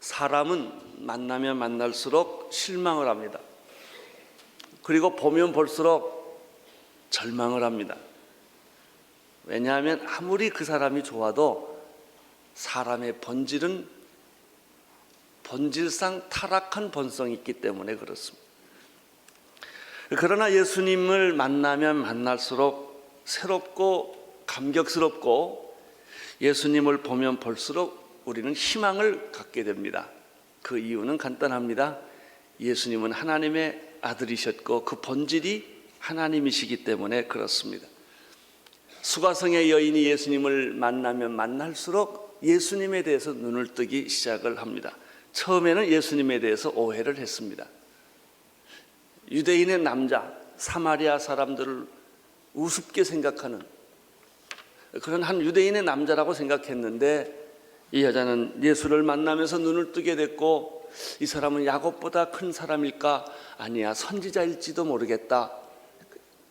사람은 만나면 만날수록 실망을 합니다. 그리고 보면 볼수록 절망을 합니다. 왜냐하면 아무리 그 사람이 좋아도 사람의 본질은 본질상 타락한 본성이 있기 때문에 그렇습니다. 그러나 예수님을 만나면 만날수록 새롭고 감격스럽고 예수님을 보면 볼수록 우리는 희망을 갖게 됩니다. 그 이유는 간단합니다. 예수님은 하나님의 아들이셨고 그 본질이 하나님이시기 때문에 그렇습니다. 수가성의 여인이 예수님을 만나면 만날수록 예수님에 대해서 눈을 뜨기 시작을 합니다. 처음에는 예수님에 대해서 오해를 했습니다. 유대인의 남자, 사마리아 사람들을 우습게 생각하는 그런 한 유대인의 남자라고 생각했는데, 이 여자는 예수를 만나면서 눈을 뜨게 됐고, 이 사람은 야곱보다 큰 사람일까? 아니야, 선지자일지도 모르겠다.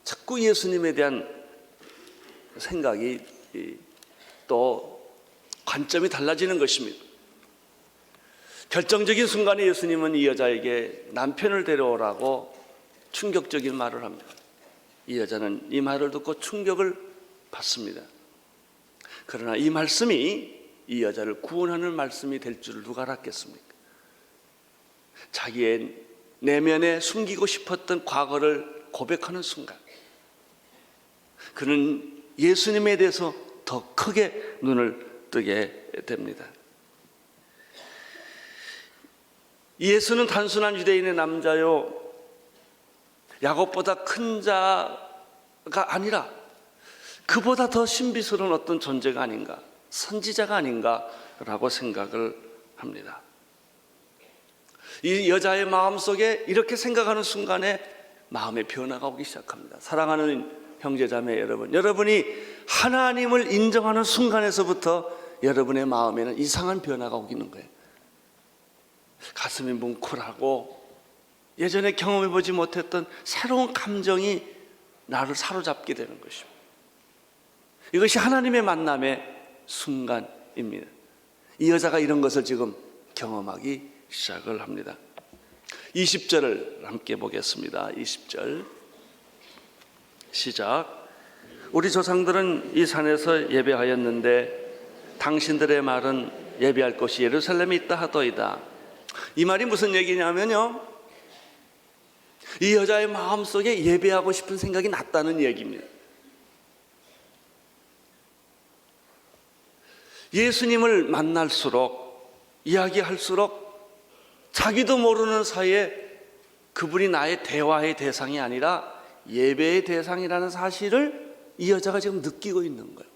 자꾸 예수님에 대한 생각이 또 관점이 달라지는 것입니다. 결정적인 순간에 예수님은 이 여자에게 남편을 데려오라고 충격적인 말을 합니다. 이 여자는 이 말을 듣고 충격을 받습니다. 그러나 이 말씀이 이 여자를 구원하는 말씀이 될 줄을 누가 알았겠습니까? 자기의 내면에 숨기고 싶었던 과거를 고백하는 순간 그는 예수님에 대해서 더 크게 눈을 뜨게 됩니다. 예수는 단순한 유대인의 남자요, 야곱보다 큰 자가 아니라 그보다 더 신비스러운 어떤 존재가 아닌가, 선지자가 아닌가라고 생각을 합니다. 이 여자의 마음속에 이렇게 생각하는 순간에 마음의 변화가 오기 시작합니다. 사랑하는 형제자매 여러분, 여러분이 하나님을 인정하는 순간에서부터 여러분의 마음에는 이상한 변화가 오기는 거예요. 가슴이 뭉클하고 예전에 경험해보지 못했던 새로운 감정이 나를 사로잡게 되는 것입니다. 이것이 하나님의 만남의 순간입니다. 이 여자가 이런 것을 지금 경험하기 시작을 합니다. 20절을 함께 보겠습니다. 20절 시작. 우리 조상들은 이 산에서 예배하였는데 당신들의 말은 예배할 곳이 예루살렘에 있다 하더이다. 이 말이 무슨 얘기냐면요, 이 여자의 마음속에 예배하고 싶은 생각이 났다는 얘기입니다. 예수님을 만날수록, 이야기할수록 자기도 모르는 사이에 그분이 나의 대화의 대상이 아니라 예배의 대상이라는 사실을 이 여자가 지금 느끼고 있는 거예요.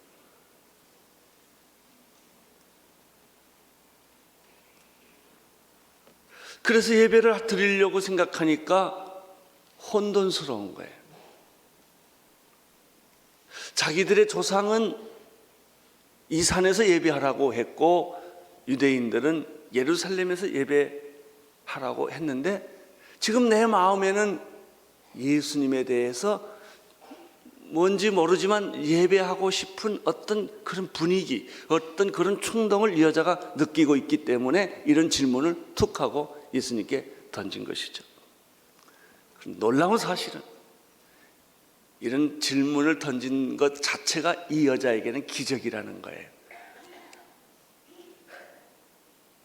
그래서 예배를 드리려고 생각하니까 혼돈스러운 거예요. 자기들의 조상은 이 산에서 예배하라고 했고 유대인들은 예루살렘에서 예배하라고 했는데 지금 내 마음에는 예수님에 대해서 뭔지 모르지만 예배하고 싶은 어떤 그런 분위기, 어떤 그런 충동을 이 여자가 느끼고 있기 때문에 이런 질문을 툭 하고 예수님께 던진 것이죠. 놀라운 사실은 이런 질문을 던진 것 자체가 이 여자에게는 기적이라는 거예요.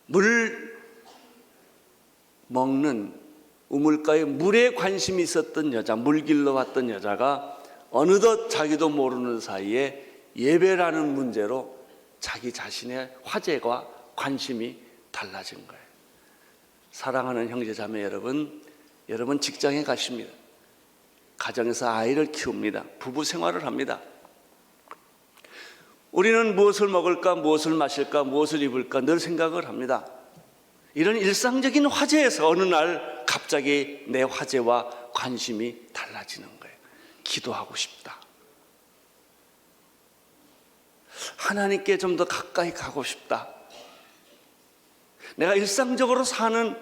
물 먹는 우물가에 물에 관심이 있었던 여자, 물 길러 왔던 여자가 어느덧 자기도 모르는 사이에 예배라는 문제로 자기 자신의 화제와 관심이 달라진 거예요. 사랑하는 형제자매 여러분, 여러분 직장에 가십니다. 가정에서 아이를 키웁니다. 부부 생활을 합니다. 우리는 무엇을 먹을까, 무엇을 마실까, 무엇을 입을까 늘 생각을 합니다. 이런 일상적인 화제에서 어느 날 갑자기 내 화제와 관심이 달라지는 거예요. 기도하고 싶다. 하나님께 좀 더 가까이 가고 싶다. 내가 일상적으로 사는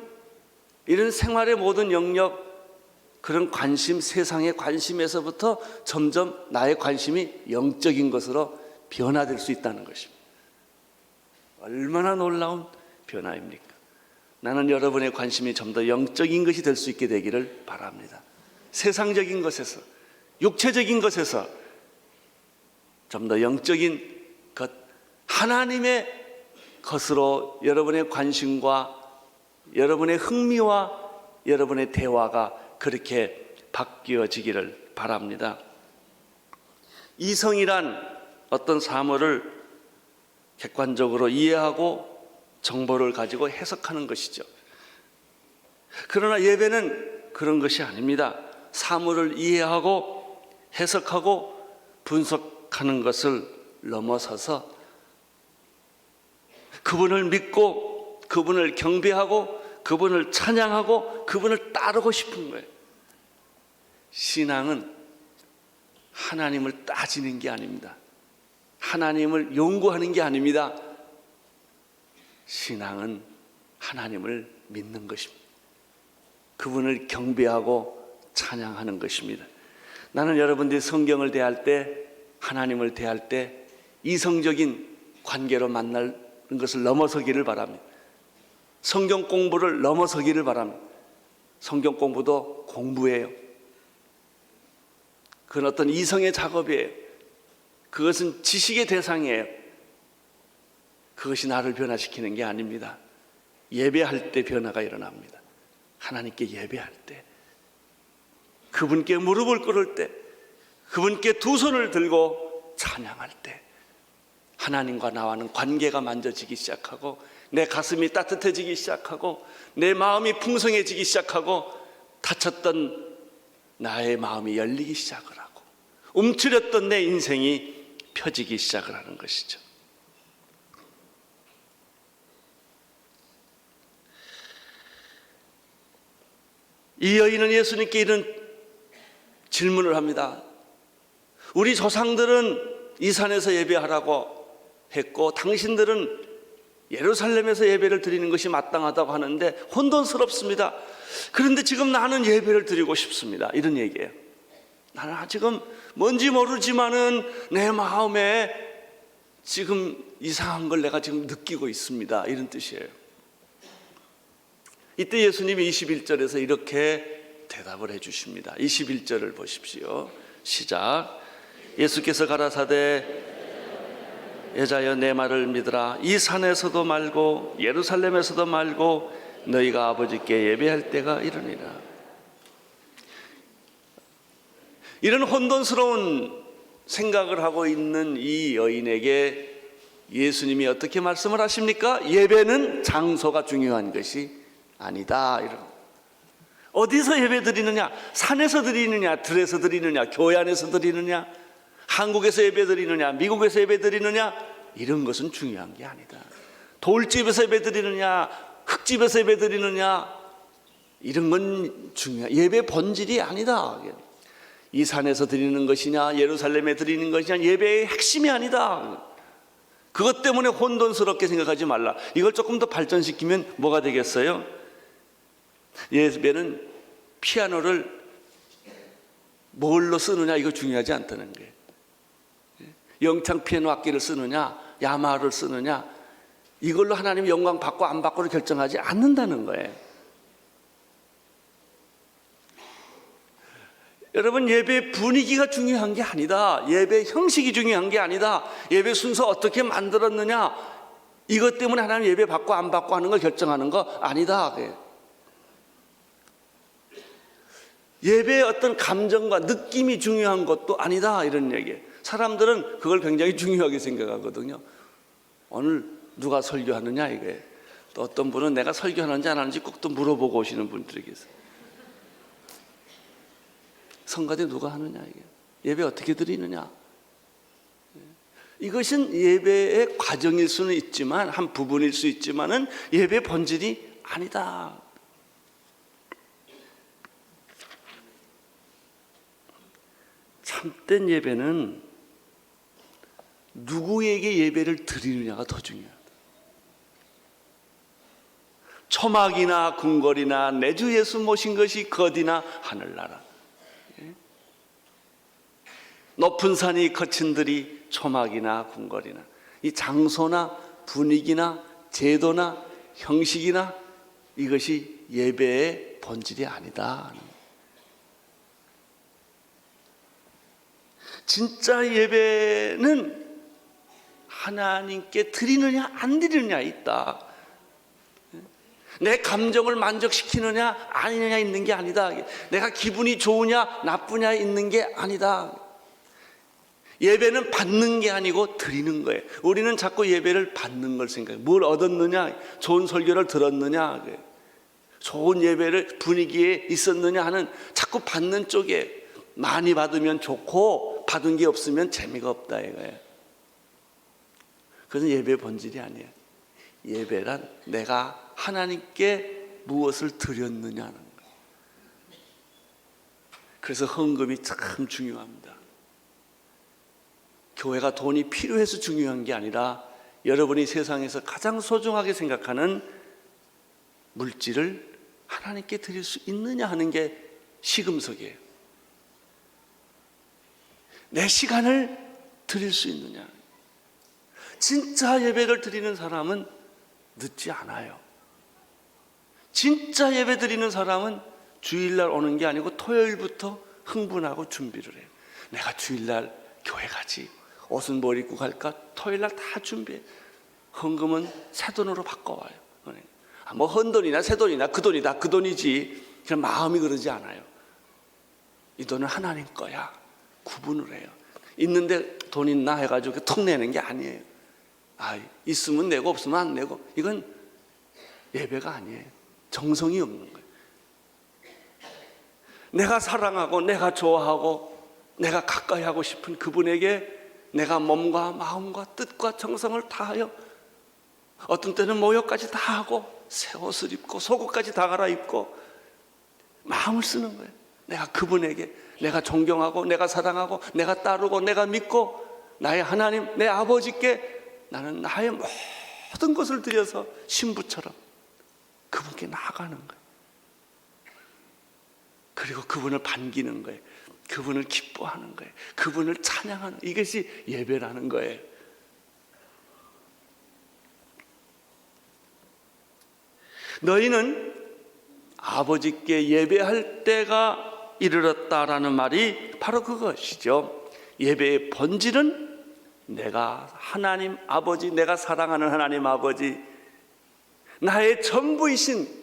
이런 생활의 모든 영역, 그런 관심, 세상의 관심에서부터 점점 나의 관심이 영적인 것으로 변화될 수 있다는 것입니다. 얼마나 놀라운 변화입니까? 나는 여러분의 관심이 좀 더 영적인 것이 될 수 있게 되기를 바랍니다. 세상적인 것에서, 육체적인 것에서 좀 더 영적인 것, 하나님의 것으로 여러분의 관심과 여러분의 흥미와 여러분의 대화가 그렇게 바뀌어지기를 바랍니다. 이성이란 어떤 사물을 객관적으로 이해하고 정보를 가지고 해석하는 것이죠. 그러나 예배는 그런 것이 아닙니다. 사물을 이해하고 해석하고 분석하는 것을 넘어서서 그분을 믿고 그분을 경배하고 그분을 찬양하고 그분을 따르고 싶은 거예요. 신앙은 하나님을 따지는 게 아닙니다. 하나님을 연구하는 게 아닙니다. 신앙은 하나님을 믿는 것입니다. 그분을 경배하고 찬양하는 것입니다. 나는 여러분들이 성경을 대할 때, 하나님을 대할 때 이성적인 관계로 만나는 것을 넘어서기를 바랍니다. 성경 공부를 넘어서기를 바랍니다. 성경 공부도 공부예요. 그건 어떤 이성의 작업이에요. 그것은 지식의 대상이에요. 그것이 나를 변화시키는 게 아닙니다. 예배할 때 변화가 일어납니다. 하나님께 예배할 때, 그분께 무릎을 꿇을 때, 그분께 두 손을 들고 찬양할 때 하나님과 나와는 관계가 만져지기 시작하고 내 가슴이 따뜻해지기 시작하고 내 마음이 풍성해지기 시작하고 닫혔던 나의 마음이 열리기 시작을 하고 움츠렸던 내 인생이 펴지기 시작을 하는 것이죠. 이 여인은 예수님께 이런 질문을 합니다. 우리 조상들은 이 산에서 예배하라고 했고 당신들은 예루살렘에서 예배를 드리는 것이 마땅하다고 하는데 혼돈스럽습니다. 그런데 지금 나는 예배를 드리고 싶습니다. 이런 얘기예요. 나는 지금 뭔지 모르지만은 내 마음에 지금 이상한 걸 내가 지금 느끼고 있습니다. 이런 뜻이에요. 이때 예수님이 21절에서 이렇게 대답을 해 주십니다. 21절을 보십시오. 시작. 예수께서 가라사대 여자여 내 말을 믿으라. 이 산에서도 말고 예루살렘에서도 말고 너희가 아버지께 예배할 때가 이르니라. 이런 혼돈스러운 생각을 하고 있는 이 여인에게 예수님이 어떻게 말씀을 하십니까? 예배는 장소가 중요한 것이 아니다. 어디서 예배 드리느냐? 산에서 드리느냐? 들에서 드리느냐? 교회 안에서 드리느냐? 한국에서 예배 드리느냐? 미국에서 예배 드리느냐? 이런 것은 중요한 게 아니다. 돌집에서 예배 드리느냐? 흙집에서 예배 드리느냐? 이런 건 예배 본질이 아니다. 이 산에서 드리는 것이냐? 예루살렘에 드리는 것이냐? 예배의 핵심이 아니다. 그것 때문에 혼돈스럽게 생각하지 말라. 이걸 조금 더 발전시키면 뭐가 되겠어요? 예배는 피아노를 뭘로 쓰느냐 이거 중요하지 않다는 거예요. 영창 피아노 악기를 쓰느냐 야마하를 쓰느냐 이걸로 하나님 영광 받고 안 받고를 결정하지 않는다는 거예요. 여러분, 예배 분위기가 중요한 게 아니다. 예배 형식이 중요한 게 아니다. 예배 순서 어떻게 만들었느냐 이것 때문에 하나님 예배 받고 안 받고 하는 걸 결정하는 거 아니다. 예배의 어떤 감정과 느낌이 중요한 것도 아니다. 이런 얘기예요. 사람들은 그걸 굉장히 중요하게 생각하거든요. 오늘 누가 설교하느냐 이게. 또 어떤 분은 내가 설교하는지 안 하는지 꼭 또 물어보고 오시는 분들이 계세요. 성가대 누가 하느냐 이게. 예배 어떻게 드리느냐. 이것은 예배의 과정일 수는 있지만 한 부분일 수 있지만은 예배 본질이 아니다. 참된 예배는 누구에게 예배를 드리느냐가 더 중요하다. 초막이나 궁궐이나 내 주 예수 모신 것이 거디나 하늘나라. 높은 산이 거친 들이 초막이나 궁궐이나 이 장소나 분위기나 제도나 형식이나 이것이 예배의 본질이 아니다. 진짜 예배는 하나님께 드리느냐 안 드리느냐 있다. 내 감정을 만족시키느냐 아니느냐 있는 게 아니다. 내가 기분이 좋으냐 나쁘냐 있는 게 아니다. 예배는 받는 게 아니고 드리는 거예요. 우리는 자꾸 예배를 받는 걸 생각해요. 뭘 얻었느냐, 좋은 설교를 들었느냐, 좋은 예배를 분위기에 있었느냐 하는 자꾸 받는 쪽에 많이 받으면 좋고 받은 게 없으면 재미가 없다 이거예요. 그것은 예배의 본질이 아니에요. 예배란 내가 하나님께 무엇을 드렸느냐는 거예요. 그래서 헌금이 참 중요합니다. 교회가 돈이 필요해서 중요한 게 아니라 여러분이 세상에서 가장 소중하게 생각하는 물질을 하나님께 드릴 수 있느냐 하는 게 시금석이에요. 내 시간을 드릴 수 있느냐. 진짜 예배를 드리는 사람은 늦지 않아요. 진짜 예배 드리는 사람은 주일날 오는 게 아니고 토요일부터 흥분하고 준비를 해요. 내가 주일날 교회 가지. 옷은 뭘 입고 갈까? 토요일날 다 준비해. 헌금은 새 돈으로 바꿔와요. 뭐 헌돈이나 새 돈이나 그 돈이다 그 돈이지. 그냥 마음이 그러지 않아요. 이 돈은 하나님 거야. 구분을 해요. 있는데 돈 있나 해가지고 턱 내는 게 아니에요. 있으면 내고 없으면 안 내고. 이건 예배가 아니에요. 정성이 없는 거예요. 내가 사랑하고 내가 좋아하고 내가 가까이 하고 싶은 그분에게 내가 몸과 마음과 뜻과 정성을 다하여 어떤 때는 모욕까지 다 하고 새 옷을 입고 속옷까지 다 갈아입고 마음을 쓰는 거예요. 내가 그분에게 내가 존경하고 내가 사랑하고 내가 따르고 내가 믿고 나의 하나님 내 아버지께 나는 나의 모든 것을 드려서 신부처럼 그분께 나아가는 거예요. 그리고 그분을 반기는 거예요. 그분을 기뻐하는 거예요. 그분을 찬양하는 이것이 예배라는 거예요. 너희는 아버지께 예배할 때가 이르렀다라는 말이 바로 그것이죠. 예배의 본질은 내가 하나님 아버지, 내가 사랑하는 하나님 아버지, 나의 전부이신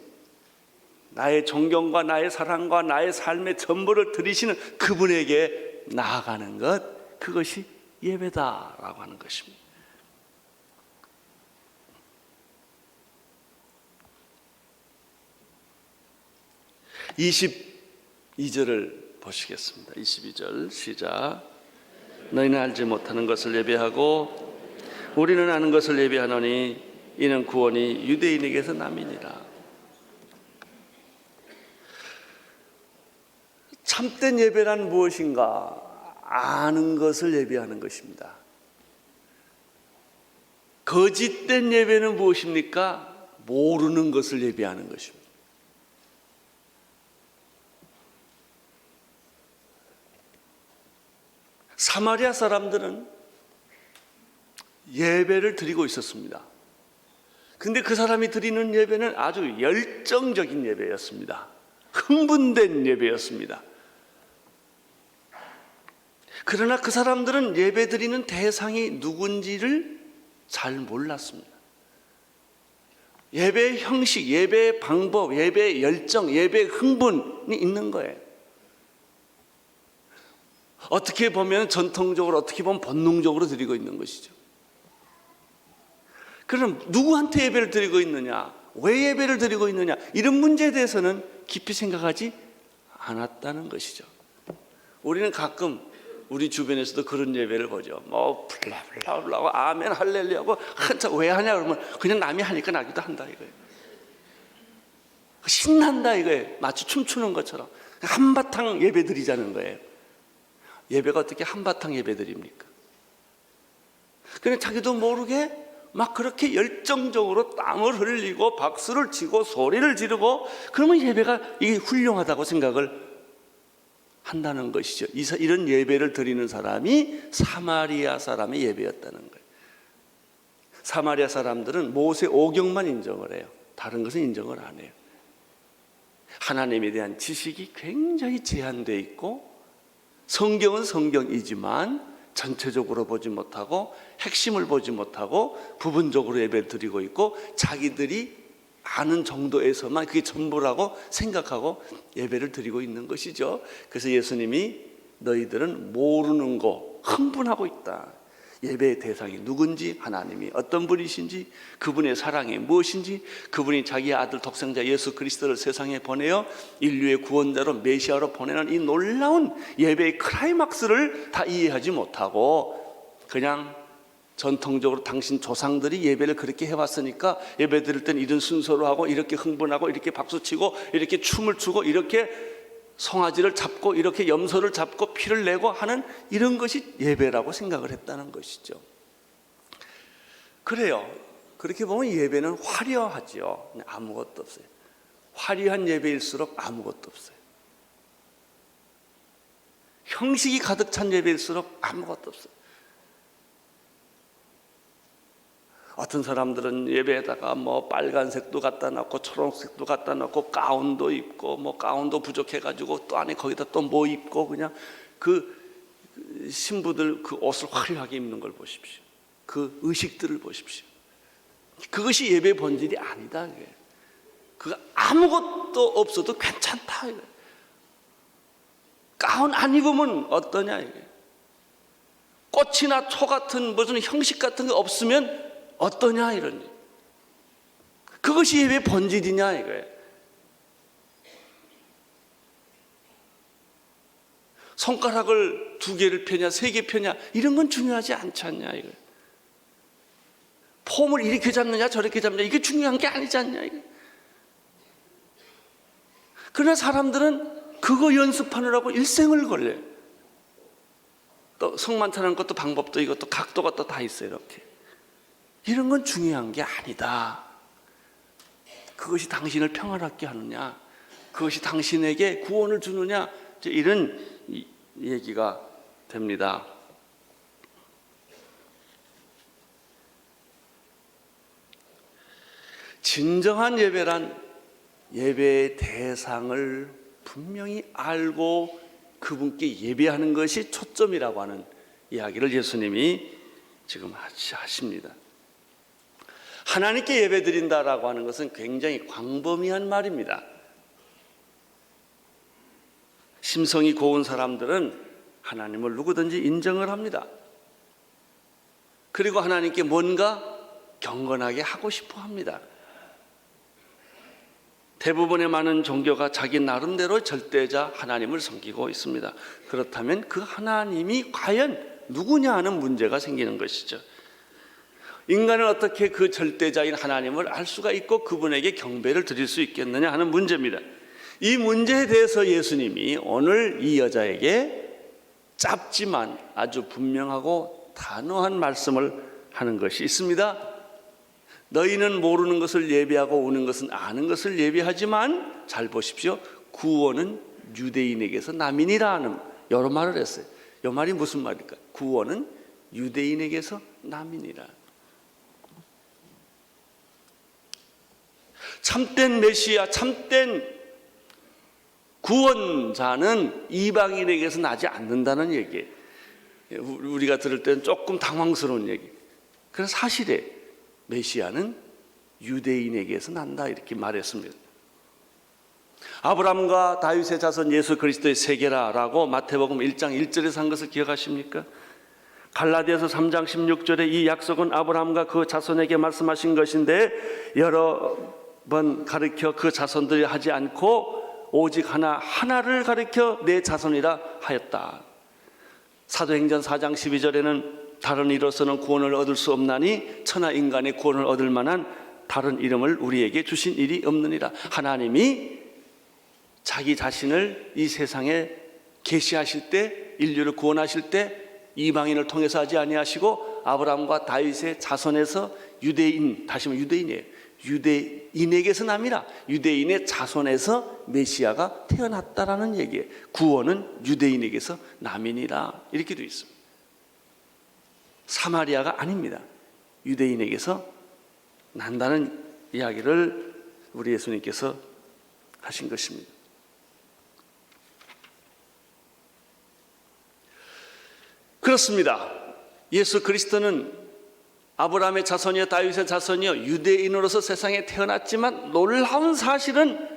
나의 존경과 나의 사랑과 나의 삶의 전부를 드리시는 그분에게 나아가는 것, 그것이 예배다라고 하는 것입니다. (22절을) 보시겠습니다. 22절 시작. 너희는 알지 못하는 것을 예배하고 우리는 아는 것을 예배하노니 이는 구원이 유대인에게서 남이니라. 참된 예배란 무엇인가? 아는 것을 예배하는 것입니다. 거짓된 예배는 무엇입니까? 모르는 것을 예배하는 것입니다. 사마리아 사람들은 예배를 드리고 있었습니다. 근데 그 사람이 드리는 예배는 아주 열정적인 예배였습니다. 흥분된 예배였습니다. 그러나 그 사람들은 예배 드리는 대상이 누군지를 잘 몰랐습니다. 예배의 형식, 예배의 방법, 예배의 열정, 예배의 흥분이 있는 거예요. 어떻게 보면 전통적으로, 어떻게 보면 본능적으로 드리고 있는 것이죠. 그럼 누구한테 예배를 드리고 있느냐, 왜 예배를 드리고 있느냐, 이런 문제에 대해서는 깊이 생각하지 않았다는 것이죠. 우리는 가끔 우리 주변에서도 그런 예배를 보죠. 뭐 블라블라블라고 아멘 할렐루야고 한참 왜 하냐 그러면 그냥 남이 하니까 나기도 한다 이거예요. 신난다 이거예요. 마치 춤추는 것처럼 한바탕 예배 드리자는 거예요. 예배가 어떻게 한바탕 예배 드립니까? 그냥 자기도 모르게 막 그렇게 열정적으로 땀을 흘리고 박수를 치고 소리를 지르고 그러면 예배가 이게 훌륭하다고 생각을 한다는 것이죠. 이런 예배를 드리는 사람이 사마리아 사람의 예배였다는 거예요. 사마리아 사람들은 모세 오경만 인정을 해요. 다른 것은 인정을 안 해요. 하나님에 대한 지식이 굉장히 제한되어 있고, 성경은 성경이지만 전체적으로 보지 못하고 핵심을 보지 못하고 부분적으로 예배를 드리고 있고, 자기들이 아는 정도에서만 그게 전부라고 생각하고 예배를 드리고 있는 것이죠. 그래서 예수님이 너희들은 모르는 거 흥분하고 있다. 예배의 대상이 누군지, 하나님이 어떤 분이신지, 그분의 사랑이 무엇인지, 그분이 자기의 아들 독생자 예수 그리스도를 세상에 보내어 인류의 구원자로 메시아로 보내는 이 놀라운 예배의 클라이막스를 다 이해하지 못하고, 그냥 전통적으로 당신 조상들이 예배를 그렇게 해왔으니까 예배 드릴 땐 이런 순서로 하고, 이렇게 흥분하고, 이렇게 박수치고, 이렇게 춤을 추고, 이렇게 송아지를 잡고, 이렇게 염소를 잡고 피를 내고 하는 이런 것이 예배라고 생각을 했다는 것이죠. 그래요. 그렇게 보면 예배는 화려하죠. 아무것도 없어요. 화려한 예배일수록 아무것도 없어요. 형식이 가득 찬 예배일수록 아무것도 없어요. 어떤 사람들은 예배에다가 뭐 빨간색도 갖다 놓고 초록색도 갖다 놓고 가운도 입고, 뭐 가운도 부족해가지고 또 안에 거기다 또 뭐 입고, 그냥 그 신부들 그 옷을 화려하게 입는 걸 보십시오. 그 의식들을 보십시오. 그것이 예배 본질이 아니다. 그 아무것도 없어도 괜찮다. 가운 안 입으면 어떠냐. 이게. 꽃이나 초 같은 무슨 형식 같은 게 없으면 어떠냐, 이러니. 그것이 예배 본질이냐 이거예요. 손가락을 2개를 펴냐 3개 펴냐 이런 건 중요하지 않지 않냐 이거예요. 폼을 이렇게 잡느냐 저렇게 잡느냐 이게 중요한 게 아니지 않냐 이거예요. 그러나 사람들은 그거 연습하느라고 일생을 걸려요. 또 성만찬하는 것도 방법도 이것도 각도가 또 다 있어요. 이렇게. 이런 건 중요한 게 아니다. 그것이 당신을 평안하게 하느냐, 그것이 당신에게 구원을 주느냐, 이런 얘기가 됩니다. 진정한 예배란 예배의 대상을 분명히 알고 그분께 예배하는 것이 초점이라고 하는 이야기를 예수님이 지금 하십니다. 하나님께 예배드린다라고 하는 것은 굉장히 광범위한 말입니다. 심성이 고운 사람들은 하나님을 누구든지 인정을 합니다. 그리고 하나님께 뭔가 경건하게 하고 싶어 합니다. 대부분의 많은 종교가 자기 나름대로 절대자 하나님을 섬기고 있습니다. 그렇다면 그 하나님이 과연 누구냐 하는 문제가 생기는 것이죠. 인간은 어떻게 그 절대자인 하나님을 알 수가 있고 그분에게 경배를 드릴 수 있겠느냐 하는 문제입니다. 이 문제에 대해서 예수님이 오늘 이 여자에게 짧지만 아주 분명하고 단호한 말씀을 하는 것이 있습니다. 너희는 모르는 것을 예배하고 우는 것은 아는 것을 예배하지만, 잘 보십시오, 구원은 유대인에게서 남이니라 하는 여러 말을 했어요. 이 말이 무슨 말일까? 구원은 유대인에게서 남이니라. 참된 메시아, 참된 구원자는 이방인에게서 나지 않는다는 얘기예요. 우리가 들을 때는 조금 당황스러운 얘기. 그래서 사실에 메시아는 유대인에게서 난다 이렇게 말했습니다. 아브라함과 다윗의 자손 예수 그리스도의 세계라라고 마태복음 1장 1절에서 한 것을 기억하십니까? 갈라디아서 3장 16절에 이 약속은 아브라함과 그 자손에게 말씀하신 것인데 여러 번 가르쳐 그 자손들이 하지 않고 오직 하나를 가르쳐 내 자손이라 하였다. 사도행전 4장 12절에는 다른 이로서는 구원을 얻을 수 없나니 천하 인간의 구원을 얻을 만한 다른 이름을 우리에게 주신 일이 없느니라. 하나님이 자기 자신을 이 세상에 계시하실 때, 인류를 구원하실 때 이방인을 통해서 하지 아니하시고 아브라함과 다윗의 자손에서 유대인, 다시 말하면 유대인이에요. 유대인에게서 남이라. 유대인의 자손에서 메시아가 태어났다라는 얘기예요. 구원은 유대인에게서 남이니라 이렇게 되어 있습니다. 사마리아가 아닙니다. 유대인에게서 난다는 이야기를 우리 예수님께서 하신 것입니다. 그렇습니다. 예수 그리스도는 아브라함의 자손이요 다윗의 자손이요 유대인으로서 세상에 태어났지만 놀라운 사실은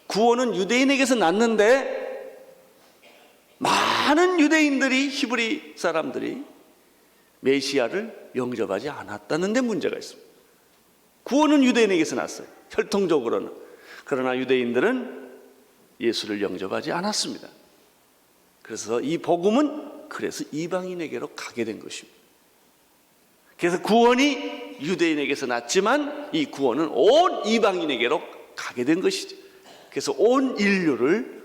구원은 유대인에게서 났는데 많은 유대인들이 히브리 사람들이 메시아를 영접하지 않았다는 데 문제가 있습니다. 구원은 유대인에게서 났어요. 혈통적으로는. 그러나 유대인들은 예수를 영접하지 않았습니다. 그래서 이 복음은 그래서 이방인에게로 가게 된 것입니다. 그래서 구원이 유대인에게서 났지만 이 구원은 온 이방인에게로 가게 된 것이죠. 그래서 온 인류를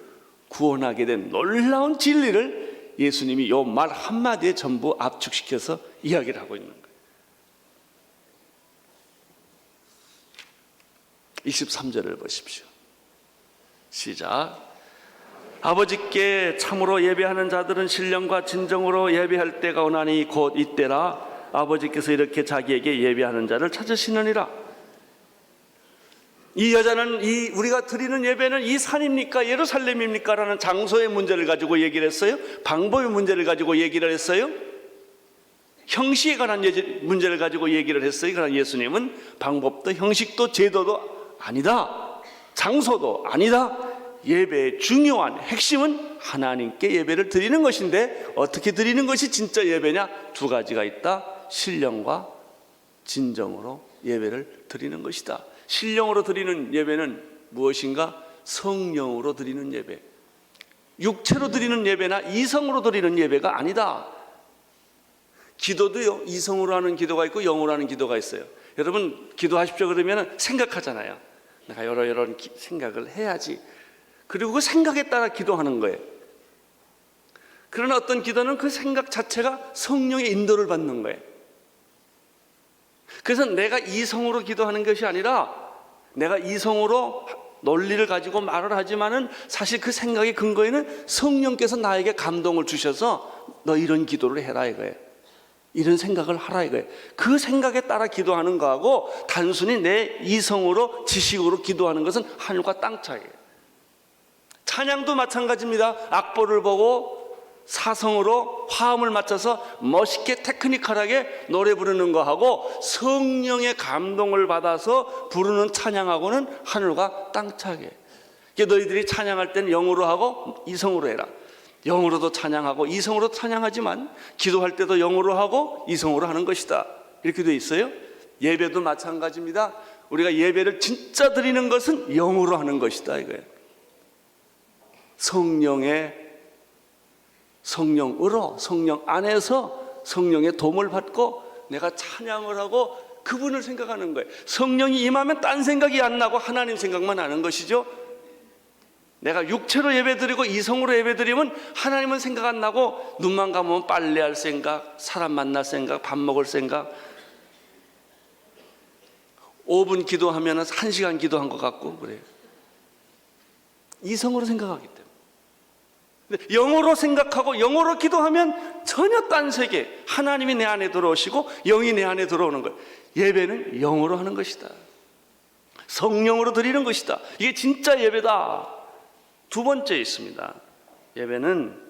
구원하게 된 놀라운 진리를 예수님이 이 말 한마디에 전부 압축시켜서 이야기를 하고 있는 거예요. 23절을 보십시오. 시작. 아버지께 참으로 예배하는 자들은 신령과 진정으로 예배할 때가 오나니 곧 이때라. 아버지께서 이렇게 자기에게 예배하는 자를 찾으시느니라. 이 여자는 우리가 드리는 예배는 이 산입니까 예루살렘입니까 라는 장소의 문제를 가지고 얘기를 했어요. 방법의 문제를 가지고 얘기를 했어요. 형식에 관한 문제를 가지고 얘기를 했어요. 그러나 예수님은 방법도 형식도 제도도 아니다, 장소도 아니다. 예배의 중요한 핵심은 하나님께 예배를 드리는 것인데 어떻게 드리는 것이 진짜 예배냐? 두 가지가 있다. 신령과 진정으로 예배를 드리는 것이다. 신령으로 드리는 예배는 무엇인가? 성령으로 드리는 예배. 육체로 드리는 예배나 이성으로 드리는 예배가 아니다. 기도도요, 이성으로 하는 기도가 있고 영으로 하는 기도가 있어요. 여러분 기도하십시오 그러면 생각하잖아요. 내가 이런 생각을 해야지. 그리고 그 생각에 따라 기도하는 거예요. 그러나 어떤 기도는 그 생각 자체가 성령의 인도를 받는 거예요. 그래서 내가 이성으로 기도하는 것이 아니라 내가 이성으로 논리를 가지고 말을 하지만은 사실 그 생각의 근거에는 성령께서 나에게 감동을 주셔서 너 이런 기도를 해라 이거예요. 이런 생각을 하라 이거예요. 그 생각에 따라 기도하는 거하고 단순히 내 이성으로 지식으로 기도하는 것은 하늘과 땅 차이예요. 찬양도 마찬가지입니다. 악보를 보고 사성으로 화음을 맞춰서 멋있게 테크니컬하게 노래 부르는 거하고 성령의 감동을 받아서 부르는 찬양하고는 하늘과 땅 차이예요. 너희들이 찬양할 때는 영으로 하고 이성으로 해라. 영으로도 찬양하고 이성으로도 찬양하지만 기도할 때도 영으로 하고 이성으로 하는 것이다. 이렇게 되어 있어요. 예배도 마찬가지입니다. 우리가 예배를 진짜 드리는 것은 영으로 하는 것이다 이거예요. 성령으로 성령 안에서 성령의 도움을 받고 내가 찬양을 하고 그분을 생각하는 거예요. 성령이 임하면 딴 생각이 안 나고 하나님 생각만 나는 것이죠. 내가 육체로 예배드리고 이성으로 예배드리면 하나님은 생각 안 나고 눈만 감으면 빨래할 생각, 사람 만날 생각, 밥 먹을 생각. 5분 기도하면 1시간 기도한 것 같고 그래요. 이성으로 생각하기 때문에. 근데 영어로 생각하고 영어로 기도하면 전혀 딴 세계, 하나님이 내 안에 들어오시고 영이 내 안에 들어오는 거예요. 예배는 영어로 하는 것이다. 성령으로 드리는 것이다. 이게 진짜 예배다. 두 번째 있습니다. 예배는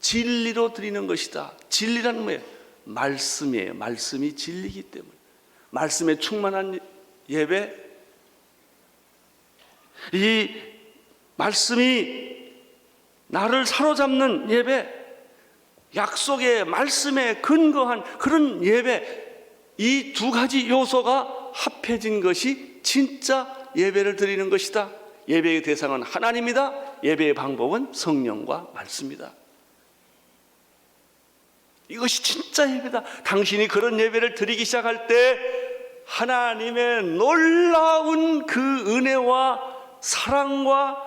진리로 드리는 것이다. 진리란 뭐예요? 말씀이에요. 말씀이 진리이기 때문에. 말씀에 충만한 예배, 이 말씀이 나를 사로잡는 예배, 약속의 말씀에 근거한 그런 예배, 이 두 가지 요소가 합해진 것이 진짜 예배를 드리는 것이다. 예배의 대상은 하나님이다. 예배의 방법은 성령과 말씀이다. 이것이 진짜 예배다. 당신이 그런 예배를 드리기 시작할 때 하나님의 놀라운 그 은혜와 사랑과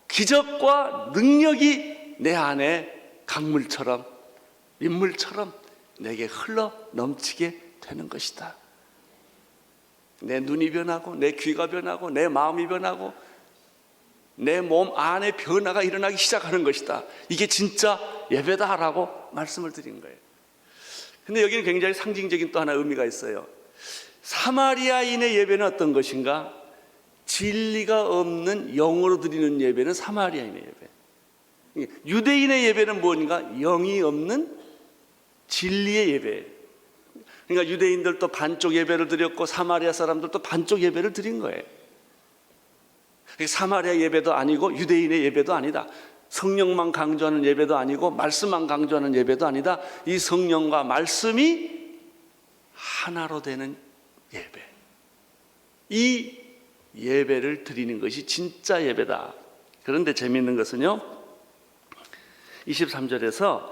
기적과 능력이 내 안에 강물처럼 민물처럼 내게 흘러 넘치게 되는 것이다. 내 눈이 변하고 내 귀가 변하고 내 마음이 변하고 내 몸 안에 변화가 일어나기 시작하는 것이다. 이게 진짜 예배다라고 말씀을 드린 거예요. 근데 여기는 굉장히 상징적인 또 하나 의미가 있어요. 사마리아인의 예배는 어떤 것인가? 진리가 없는 영으로 드리는 예배는 사마리아인의 예배. 유대인의 예배는 뭔가 영이 없는 진리의 예배. 그러니까 유대인들도 반쪽 예배를 드렸고 사마리아 사람들도 반쪽 예배를 드린 거예요. 사마리아 예배도 아니고 유대인의 예배도 아니다. 성령만 강조하는 예배도 아니고 말씀만 강조하는 예배도 아니다. 이 성령과 말씀이 하나로 되는 예배. 이 예배를 드리는 것이 진짜 예배다. 그런데 재미있는 것은요, 23절에서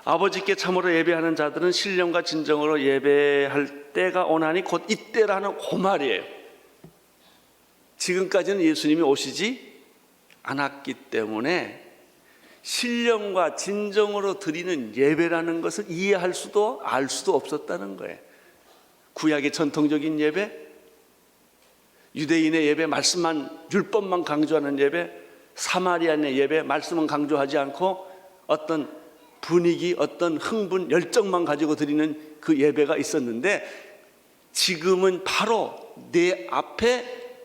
아버지께 참으로 예배하는 자들은 신령과 진정으로 예배할 때가 오나니 곧 이때라는 그 말이에요. 지금까지는 예수님이 오시지 않았기 때문에 신령과 진정으로 드리는 예배라는 것을 이해할 수도 알 수도 없었다는 거예요. 구약의 전통적인 예배, 유대인의 예배, 말씀만, 율법만 강조하는 예배, 사마리아인의 예배, 말씀은 강조하지 않고 어떤 분위기, 어떤 흥분, 열정만 가지고 드리는 그 예배가 있었는데, 지금은 바로 내 앞에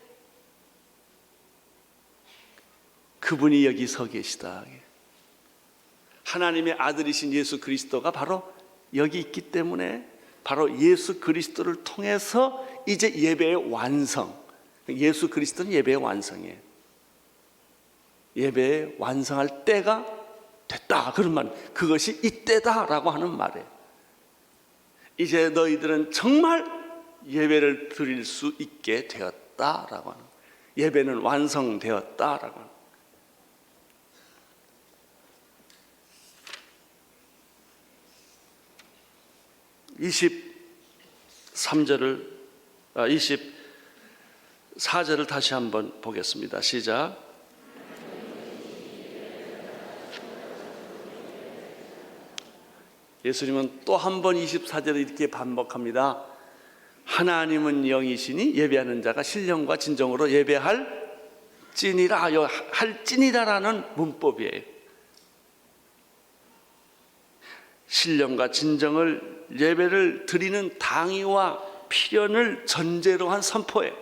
그분이 여기 서 계시다. 하나님의 아들이신 예수 그리스도가 바로 여기 있기 때문에 바로 예수 그리스도를 통해서 이제 예배의 완성, 예수 그리스도는 예배의 완성이에요. 예배의 완성할 때가 됐다, 그런 말, 그것이 이때다라고 하는 말이에요. 이제 너희들은 정말 예배를 드릴 수 있게 되었다라고 하는, 예배는 완성되었다라고 하는. 24절을 다시 한번 보겠습니다. 시작. 예수님은 또 한 번 24절을 이렇게 반복합니다. 하나님은 영이시니 예배하는 자가 신령과 진정으로 예배할 찐이라. 할 찐이라라는 문법이에요. 신령과 진정을 예배를 드리는 당위와 필연을 전제로 한 선포예요.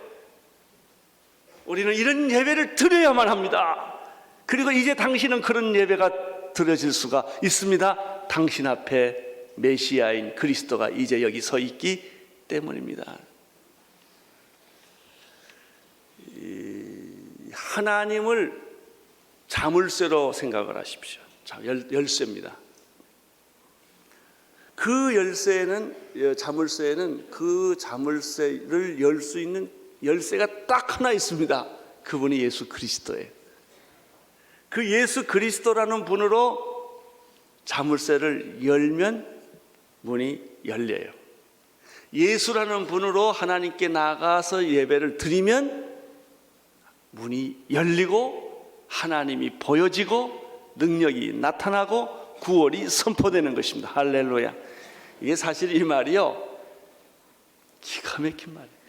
우리는 이런 예배를 드려야만 합니다. 그리고 이제 당신은 그런 예배가 드려질 수가 있습니다. 당신 앞에 메시아인 그리스도가 이제 여기 서 있기 때문입니다. 하나님을 자물쇠로 생각을 하십시오. 열쇠입니다. 그 열쇠는, 자물쇠에는 그 자물쇠를 열 수 있는 열쇠가 딱 하나 있습니다. 그분이 예수 그리스도예요. 그 예수 그리스도라는 분으로 자물쇠를 열면 문이 열려요. 예수라는 분으로 하나님께 나가서 예배를 드리면 문이 열리고 하나님이 보여지고 능력이 나타나고 구원이 선포되는 것입니다. 할렐루야. 이게 사실 이 말이요, 기가 막힌 말이에요.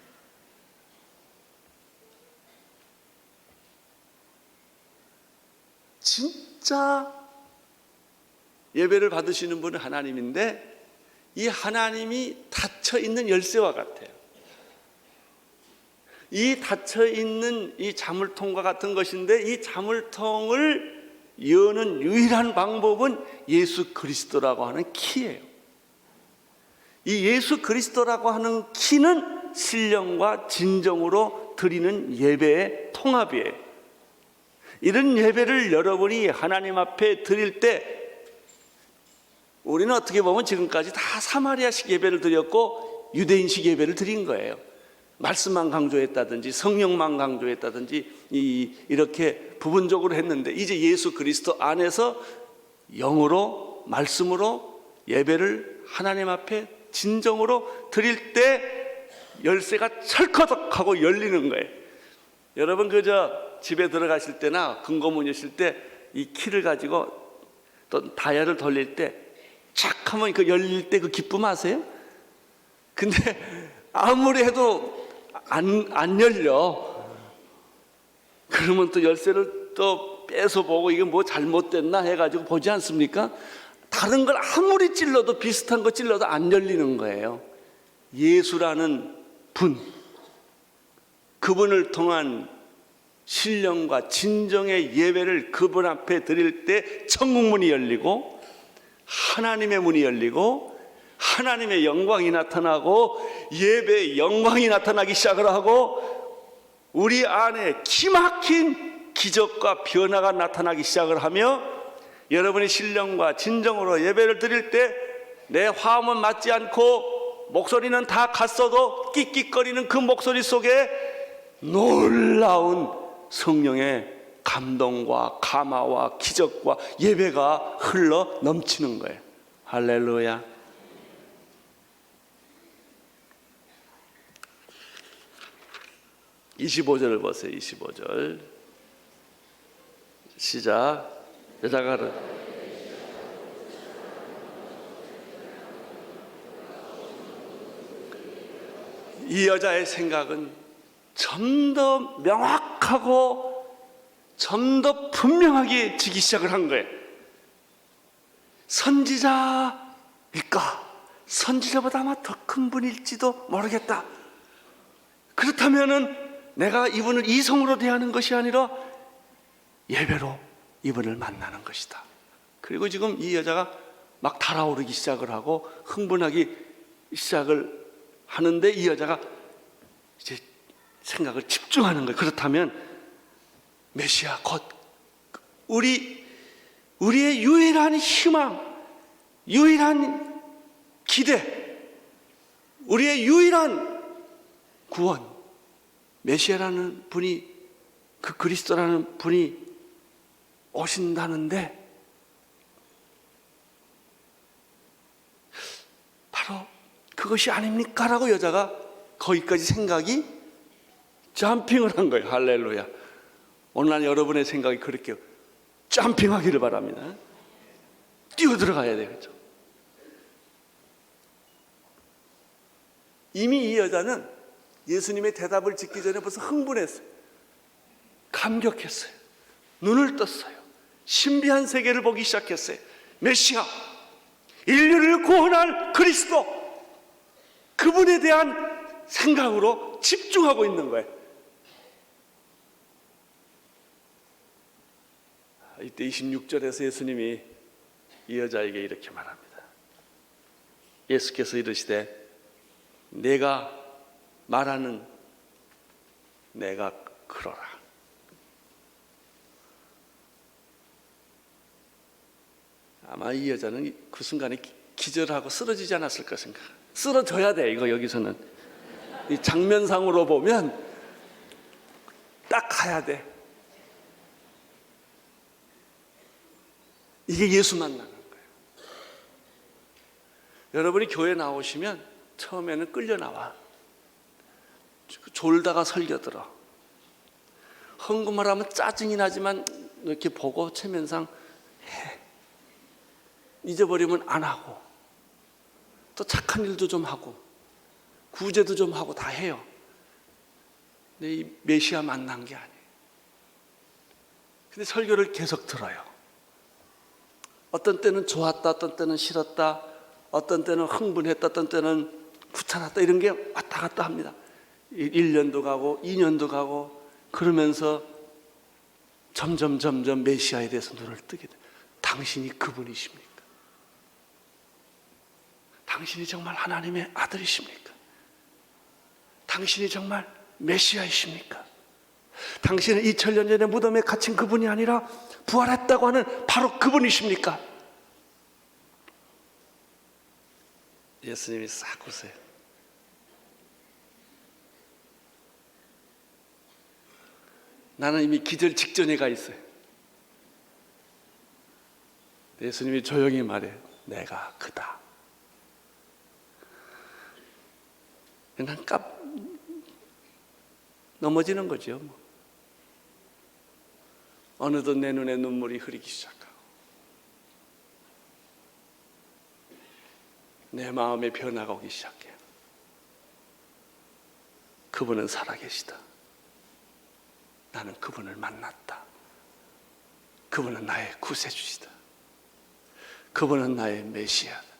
진짜 예배를 받으시는 분은 하나님인데, 이 하나님이 닫혀있는 열쇠와 같아요. 이 닫혀있는 이 자물통과 같은 것인데, 이 자물통을 여는 유일한 방법은 예수 그리스도라고 하는 키예요. 이 예수 그리스도라고 하는 키는 신령과 진정으로 드리는 예배의 통합이에요. 이런 예배를 여러분이 하나님 앞에 드릴 때, 우리는 어떻게 보면 지금까지 다 사마리아식 예배를 드렸고 유대인식 예배를 드린 거예요. 말씀만 강조했다든지 성령만 강조했다든지 이렇게 부분적으로 했는데, 이제 예수 그리스도 안에서 영으로 말씀으로 예배를 하나님 앞에 진정으로 드릴 때 열쇠가 철커덕하고 열리는 거예요. 여러분 그저 집에 들어가실 때나 금고문 여실 때 이 키를 가지고 또 다이얼을 돌릴 때 착 하면 그 열릴 때 그 기쁨 아세요? 근데 아무리 해도 안 열려. 그러면 또 열쇠를 또 빼서 보고 이게 뭐 잘못됐나 해가지고 보지 않습니까? 다른 걸 아무리 찔러도, 비슷한 거 찔러도 안 열리는 거예요. 예수라는 분, 그분을 통한 신령과 진정의 예배를 그분 앞에 드릴 때 천국문이 열리고 하나님의 문이 열리고 하나님의 영광이 나타나고 예배의 영광이 나타나기 시작을 하고 우리 안에 기막힌 기적과 변화가 나타나기 시작을 하며 여러분이 신령과 진정으로 예배를 드릴 때 내 화음은 맞지 않고 목소리는 다 갔어도 끽끽거리는 그 목소리 속에 놀라운 성령의 감동과 감화와 기적과 예배가 흘러 넘치는 거예요. 할렐루야. (25절을) 보세요. 25절 시작. 여자가 이 여자의 생각은 좀 더 명확하고 좀 더 분명하게 지기 시작을 한 거예요. 선지자일까? 선지자보다 아마 더 큰 분일지도 모르겠다. 그렇다면은 내가 이분을 이성으로 대하는 것이 아니라 예배로 이분을 만나는 것이다. 그리고 지금 이 여자가 막 달아오르기 시작을 하고 흥분하기 시작을 하는데 이 여자가 이제 생각을 집중하는 거예요. 그렇다면 메시아 곧 우리의 유일한 희망, 유일한 기대, 우리의 유일한 구원, 메시아라는 분이, 그 그리스도라는 분이 오신다는데 바로 그것이 아닙니까? 라고 여자가 거기까지 생각이 점핑을 한 거예요. 할렐루야. 오늘 여러분의 생각이 그렇게 점핑하기를 바랍니다. 뛰어들어가야 돼요. 그렇죠? 이미 이 여자는 예수님의 대답을 듣기 전에 벌써 흥분했어요. 감격했어요. 눈을 떴어요. 신비한 세계를 보기 시작했어요. 메시아, 인류를 구원할 그리스도, 그분에 대한 생각으로 집중하고 있는 거예요. 이때 26절에서 예수님이 이 여자에게 이렇게 말합니다. 예수께서 이르시되 내가 말하는 내가 그러라. 아마 이 여자는 그 순간에 기절하고 쓰러지지 않았을까 생각. 쓰러져야 돼. 이거 여기서는 이 장면상으로 보면 딱 가야 돼. 이게 예수 만나는 거예요. 여러분이 교회 나오시면 처음에는 끌려 나와. 졸다가 설교 들어. 헌금을 하면 짜증이 나지만 이렇게 보고 체면상 해. 잊어버리면 안 하고, 또 착한 일도 좀 하고, 구제도 좀 하고 다 해요. 근데 이 메시아 만난 게 아니에요. 근데 설교를 계속 들어요. 어떤 때는 좋았다, 어떤 때는 싫었다, 어떤 때는 흥분했다, 어떤 때는 귀찮았다, 이런 게 왔다 갔다 합니다. 1년도 가고 2년도 가고 그러면서 점점 메시아에 대해서 눈을 뜨게 돼요. 당신이 그분이십니까? 당신이 정말 하나님의 아들이십니까? 당신이 정말 메시아이십니까? 당신은 2000년 전에 무덤에 갇힌 그분이 아니라 부활했다고 하는 바로 그분이십니까? 예수님이 싹 웃어요. 나는 이미 기절 직전에 가 있어요. 예수님이 조용히 말해요. 내가 그다. 그냥 넘어지는 거죠. 어느덧 내 눈에 눈물이 흐르기 시작하고 내 마음에 변화가 오기 시작해요. 그분은 살아계시다. 나는 그분을 만났다. 그분은 나의 구세주시다. 그분은 나의 메시아다.